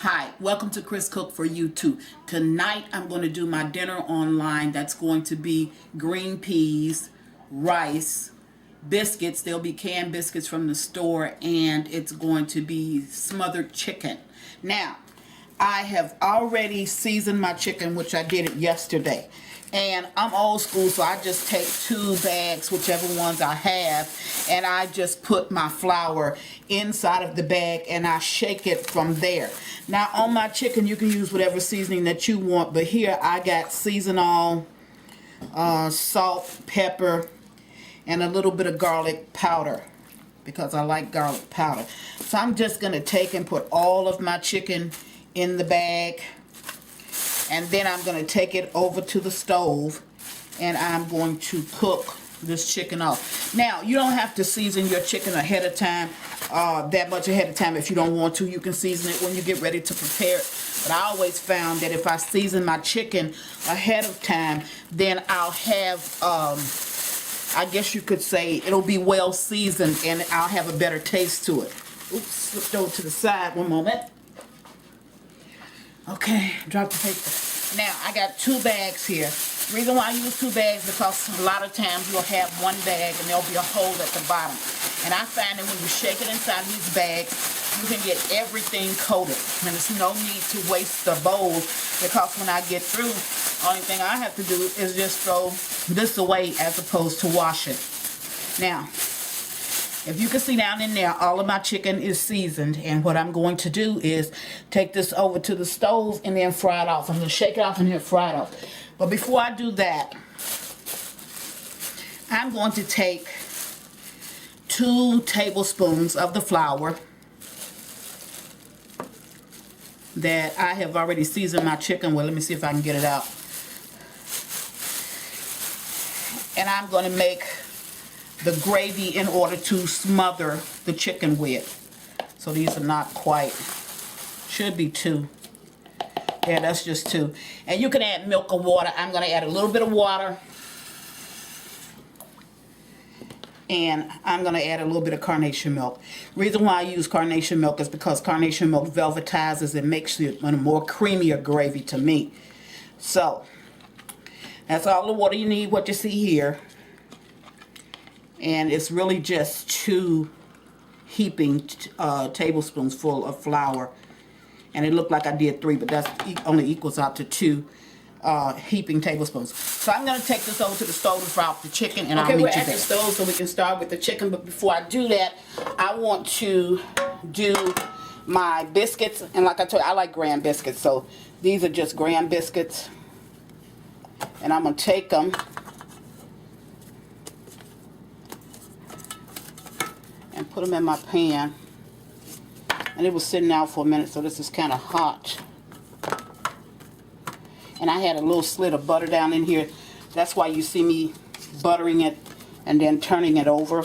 Hi, welcome to Chris Cook for You Too. Tonight I'm going to do my dinner online. That's going to be green peas, rice, biscuits. There'll be canned biscuits from the store, and it's going to be smothered chicken. Now, I have already seasoned my chicken, which I did it yesterday. And I'm old school, so I just take 2 bags, whichever ones I have, and I just put my flour inside of the bag and I shake it from there. Now on my chicken, you can use whatever seasoning that you want, but here I got seasonal, salt, pepper, and a little bit of garlic powder because I like garlic powder. So I'm just going to take and put all of my chicken in the bag. And then I'm going to take it over to the stove and I'm going to cook this chicken off. Now, you don't have to season your chicken ahead of time, that much ahead of time if you don't want to. You can season it when you get ready to prepare it. But I always found that if I season my chicken ahead of time, then I'll have, I guess you could say, it'll be well seasoned and I'll have a better taste to it. Oops, slipped over to the side. One moment. Okay, drop the paper. Now, I got 2 bags here. The reason why I use 2 bags because a lot of times you'll have 1 bag and there'll be a hole at the bottom. And I find that when you shake it inside these bags, you can get everything coated. And there's no need to waste the bowl because when I get through, the only thing I have to do is just throw this away as opposed to wash it. Now, if you can see down in there, all of my chicken is seasoned, and what I'm going to do is take this over to the stove and then fry it off. I'm going to shake it off and then fry it off. But before I do that, I'm going to take 2 tablespoons of the flour that I have already seasoned my chicken with. Let me see if I can get it out. And I'm going to make the gravy in order to smother the chicken with. So these are not quite, should be 2. Yeah, that's just 2. And you can add milk or water. I'm going to add a little bit of water. And I'm going to add a little bit of carnation milk. The reason why I use carnation milk is because carnation milk velvetizes and makes it a more creamier gravy to me. So, that's all the water you need, what you see here. And it's really just 2 heaping tablespoons full of flour. And it looked like I did 3, but that only equals out to 2 heaping tablespoons. So I'm going to take this over to the stove to fry up the chicken, and I'll meet you there. Okay, we're at the stove, so we can start with the chicken. But before I do that, I want to do my biscuits. And like I told you, I like graham biscuits. So these are just graham biscuits. And I'm going to take them and put them in my pan. And it was sitting out for a minute, so this is kind of hot. And I had a little slit of butter down in here. That's why you see me buttering it and then turning it over.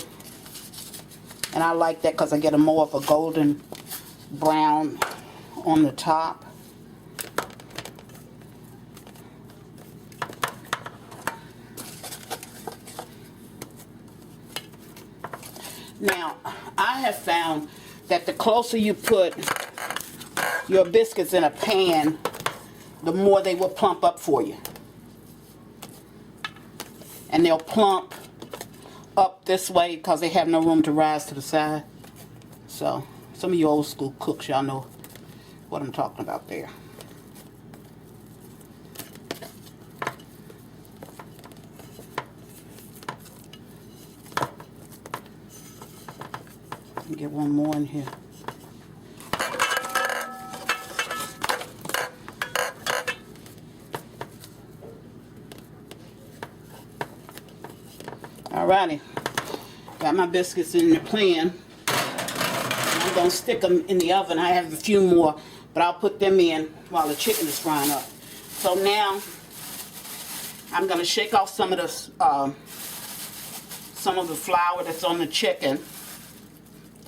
And I like that because I get a more of a golden brown on the top. Now, I have found that the closer you put your biscuits in a pan, the more they will plump up for you. And they'll plump up this way because they have no room to rise to the side. So, some of you old school cooks, y'all know what I'm talking about there. Get one more in here. Alrighty, got my biscuits in the pan. I'm going to stick them in the oven. I have a few more, but I'll put them in while the chicken is frying up. So now, I'm going to shake off some of the flour that's on the chicken.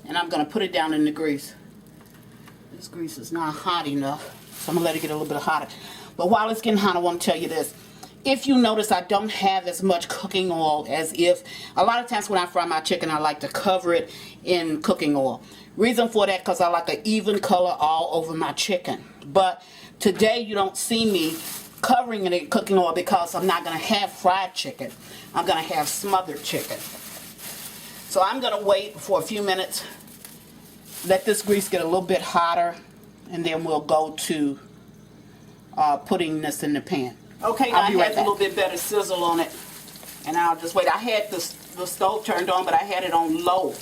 And I'm going to put it down in the grease. This grease is not hot enough, so I'm going to let it get a little bit hotter. But while it's getting hot, I want to tell you this. if you notice, I don't have as much cooking oil as if, a lot of times when I fry my chicken, I like to cover it in cooking oil. Reason for that, because I like an even color all over my chicken. But today you don't see me covering it in cooking oil because I'm not going to have fried chicken. I'm going to have smothered chicken. So I'm going to wait for a few minutes, let this grease get a little bit hotter, and then we'll go to putting this in the pan. Okay, now I have a little bit better sizzle on it, and I'll just wait. I had the stove turned on, but I had it on low,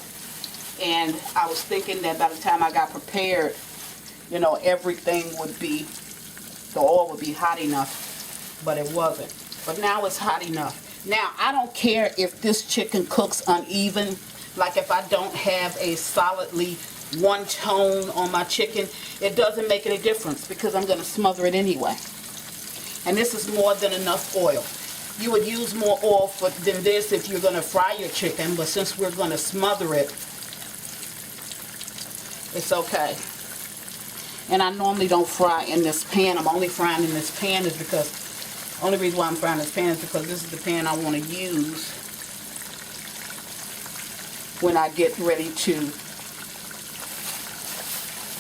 and I was thinking that by the time I got prepared, you know, everything would be, the oil would be hot enough, but it wasn't. But now it's hot enough. Now, I don't care if this chicken cooks uneven, like if I don't have a solidly one tone on my chicken, it doesn't make any difference because I'm going to smother it anyway. And this is more than enough oil. You would use more oil than this if you're going to fry your chicken, but since we're going to smother it, it's okay. And I normally don't fry in this pan. I'm only frying in this pan is because, only reason why I'm frying this pan is because this is the pan I want to use when I get ready to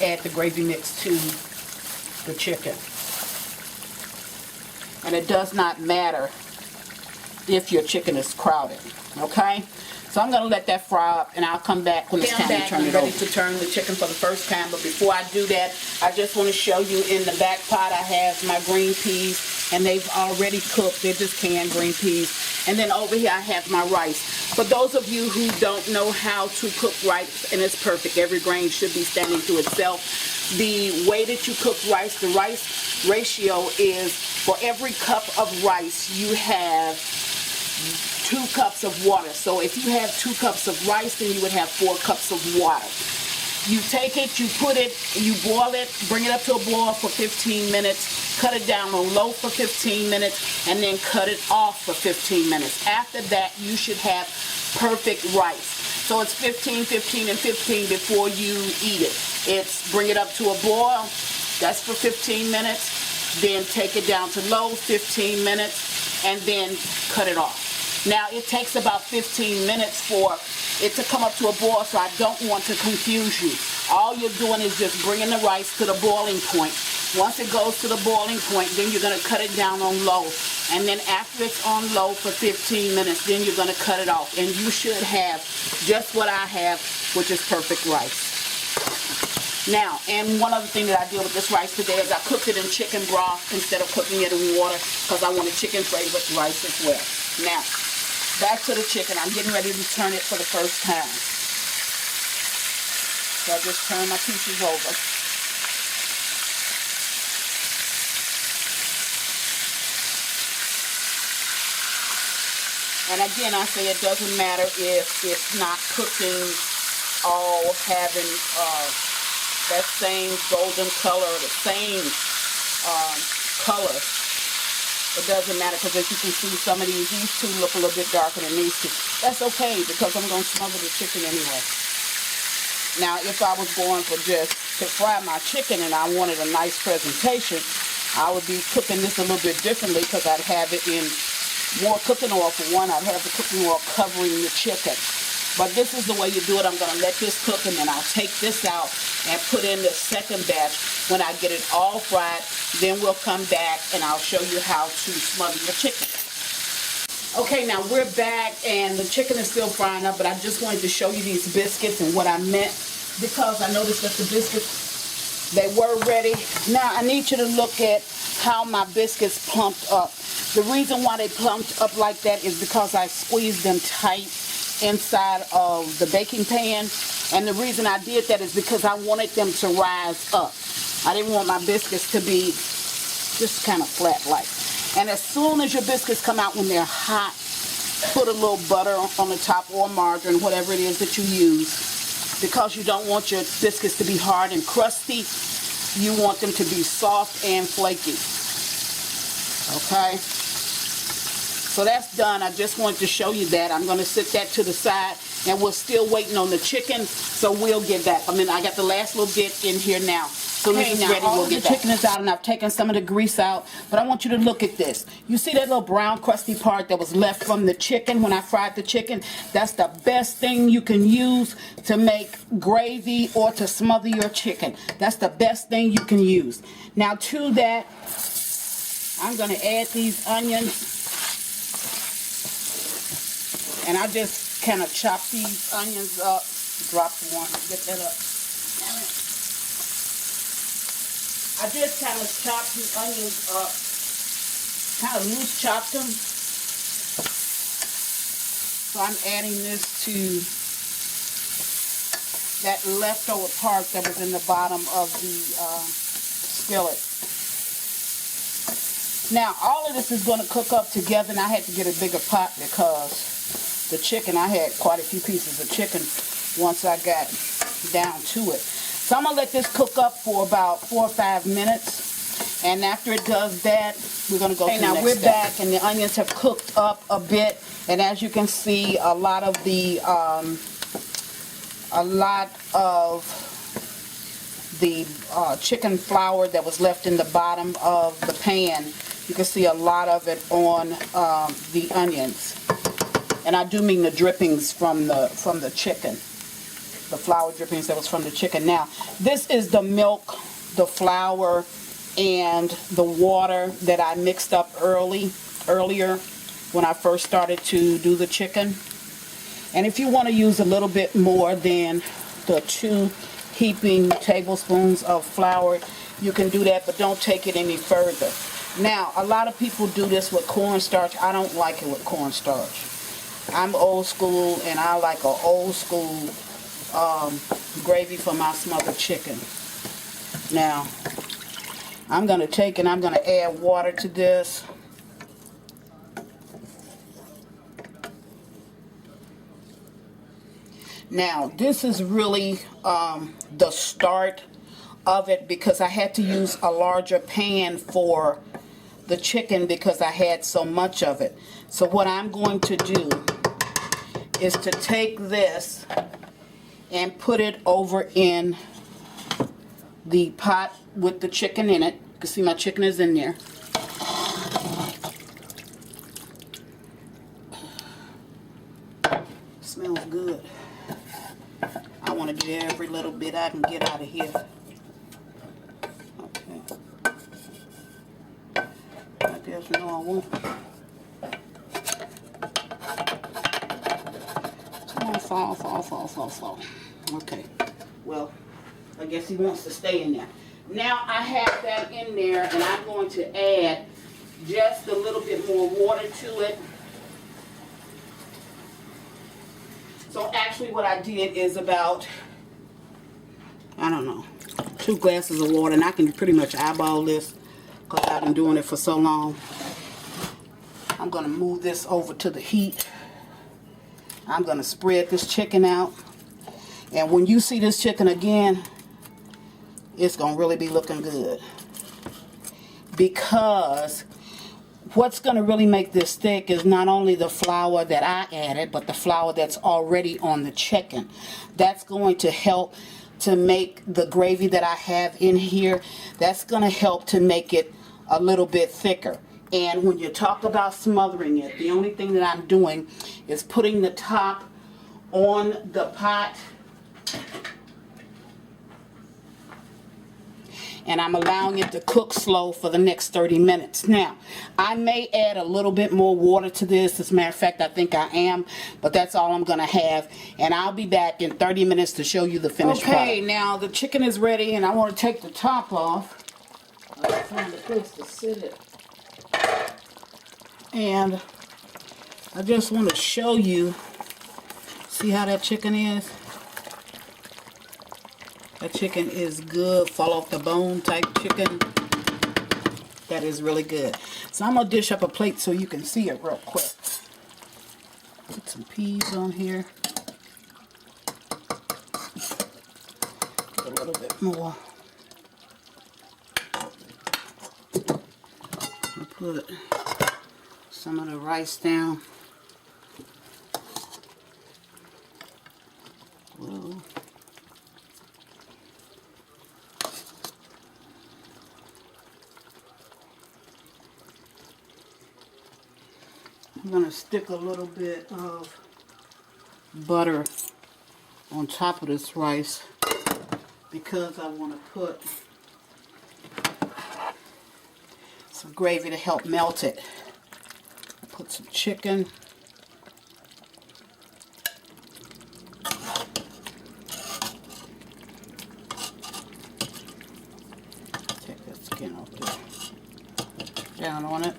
add the gravy mix to the chicken. And it does not matter if your chicken is crowded, okay? So I'm going to let that fry up, and I'll come back when it's time to turn it over. I'm ready to turn the chicken for the first time, but before I do that, I just want to show you in the back pot I have my green peas, and they've already cooked. They're just canned green peas. And then over here I have my rice. For those of you who don't know how to cook rice, and it's perfect, every grain should be standing to itself. The way that you cook rice, the rice ratio is for every cup of rice you have 2 cups of water. So if you have 2 cups of rice, then you would have 4 cups of water. You take it, you put it, you boil it, bring it up to a boil for 15 minutes, cut it down on low for 15 minutes, and then cut it off for 15 minutes. After that, you should have perfect rice. So it's 15, 15, and 15 before you eat it. It's bring it up to a boil, that's for 15 minutes, then take it down to low, 15 minutes, and then cut it off. Now, it takes about 15 minutes for it to come up to a boil, so I don't want to confuse you. All you're doing is just bringing the rice to the boiling point. Once it goes to the boiling point, then you're going to cut it down on low. And then after it's on low for 15 minutes, then you're going to cut it off. And you should have just what I have, which is perfect rice. Now, and one other thing that I did with this rice today is I cooked it in chicken broth instead of cooking it in water because I wanted chicken flavored rice as well. Now, back to the chicken. I'm getting ready to turn it for the first time. So I just turn my pieces over. And again, I say it doesn't matter if it's not cooking all having that same golden color, the same color. It doesn't matter because as you can see, some of these two look a little bit darker than these two. That's okay because I'm going to smother the chicken anyway. Now, if I was going for just to fry my chicken and I wanted a nice presentation, I would be cooking this a little bit differently because I'd have it in more cooking oil for one. I'd have the cooking oil covering the chicken. But this is the way you do it. I'm going to let this cook and then I'll take this out and put in the second batch. When I get it all fried, then we'll come back and I'll show you how to smother your chicken. Okay, now we're back and the chicken is still frying up, but I just wanted to show you these biscuits and what I meant because I noticed that the biscuits, they were ready. Now I need you to look at how my biscuits plumped up. The reason why they plumped up like that is because I squeezed them tight inside of the baking pan, and the reason I did that is because I wanted them to rise up. I didn't want my biscuits to be just kind of flat like. And as soon as your biscuits come out when they're hot, put a little butter on the top or margarine, whatever it is that you use, because you don't want your biscuits to be hard and crusty. You want them to be soft and flaky. Okay? So that's done. I just wanted to show you that. I'm going to sit that to the side, and we're still waiting on the chicken, so we'll get that. I mean, I got the last little bit in here now. soon as it's ready, we'll get back. The chicken is out, and I've taken some of the grease out, but I want you to look at this. You see that little brown crusty part that was left from the chicken when I fried the chicken? That's the best thing you can use to make gravy or to smother your chicken. That's the best thing you can use. Now to that, I'm going to add these onions, and I just kind of chop these onions up. Drop one, get that up. I just kind of chopped the onions up, kind of loose chopped them. So I'm adding this to that leftover part that was in the bottom of the skillet. Now all of this is going to cook up together, and I had to get a bigger pot because the chicken, I had quite a few pieces of chicken once I got down to it. So I'm going to let this cook up for about 4 or 5 minutes. And after it does that, we're going to go to the next step. Now we're back, and the onions have cooked up a bit. And as you can see, a lot of the chicken flour that was left in the bottom of the pan, you can see a lot of it on the onions. And I do mean the drippings from the chicken. The flour drippings that was from the chicken. Now, this is the milk, the flour, and the water that I mixed up earlier when I first started to do the chicken. And if you want to use a little bit more than the 2 heaping tablespoons of flour, you can do that, but don't take it any further. Now, a lot of people do this with cornstarch. I don't like it with cornstarch. I'm old school, and I like an old school gravy for my smothered chicken. Now, I'm going to take and I'm going to add water to this. Now, this is really the start of it, because I had to use a larger pan for the chicken because I had so much of it. So what I'm going to do is to take this and put it over in the pot with the chicken in it. You can see my chicken is in there. Smells good. I want to get every little bit I can get out of here. Okay. I guess no, I won't. Fall. Okay. Well, I guess he wants to stay in there. Now I have that in there, and I'm going to add just a little bit more water to it. So actually what I did is about, I don't know, 2 glasses of water, and I can pretty much eyeball this because I've been doing it for so long. I'm going to move this over to the heat. I'm going to spread this chicken out. And when you see this chicken again, it's going to really be looking good. Because what's going to really make this thick is not only the flour that I added, but the flour that's already on the chicken. That's going to help to make the gravy that I have in here, that's going to help to make it a little bit thicker. And when you talk about smothering it, the only thing that I'm doing is putting the top on the pot, and I'm allowing it to cook slow for the next 30 minutes. Now, I may add a little bit more water to this. As a matter of fact, I think I am, but that's all I'm going to have. And I'll be back in 30 minutes to show you the finished product. Okay, now the chicken is ready, and I want to take the top off. I'll find a place to sit it. And I just want to show you, see how that chicken is? That chicken is good, fall off the bone type chicken. That is really good. So I'm going to dish up a plate so you can see it real quick. Put some peas on here. Get a little bit more. I'll put some of the rice down. Whoa. I'm going to stick a little bit of butter on top of this rice because I want to put some gravy to help melt it. Put some chicken. Take that skin off there. Down on it.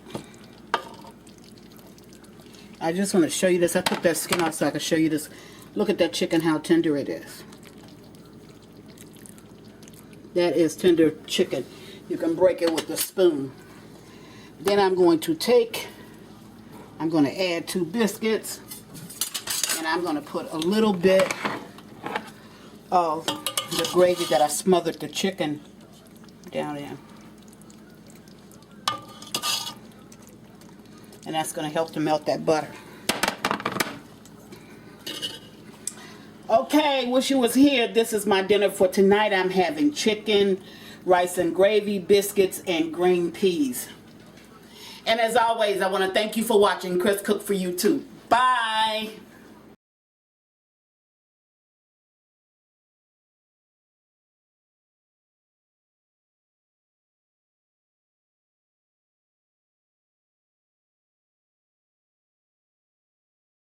I just want to show you this. I took that skin off so I can show you this. Look at that chicken, how tender it is. That is tender chicken. You can break it with a spoon. Then I'm going to add 2 biscuits. And I'm going to put a little bit of the gravy that I smothered the chicken down in. And that's going to help to melt that butter. Okay, wish you was here. This is my dinner for tonight. I'm having chicken, rice and gravy, biscuits, and green peas. And as always, I want to thank you for watching. Chris Cook for You Too. Bye.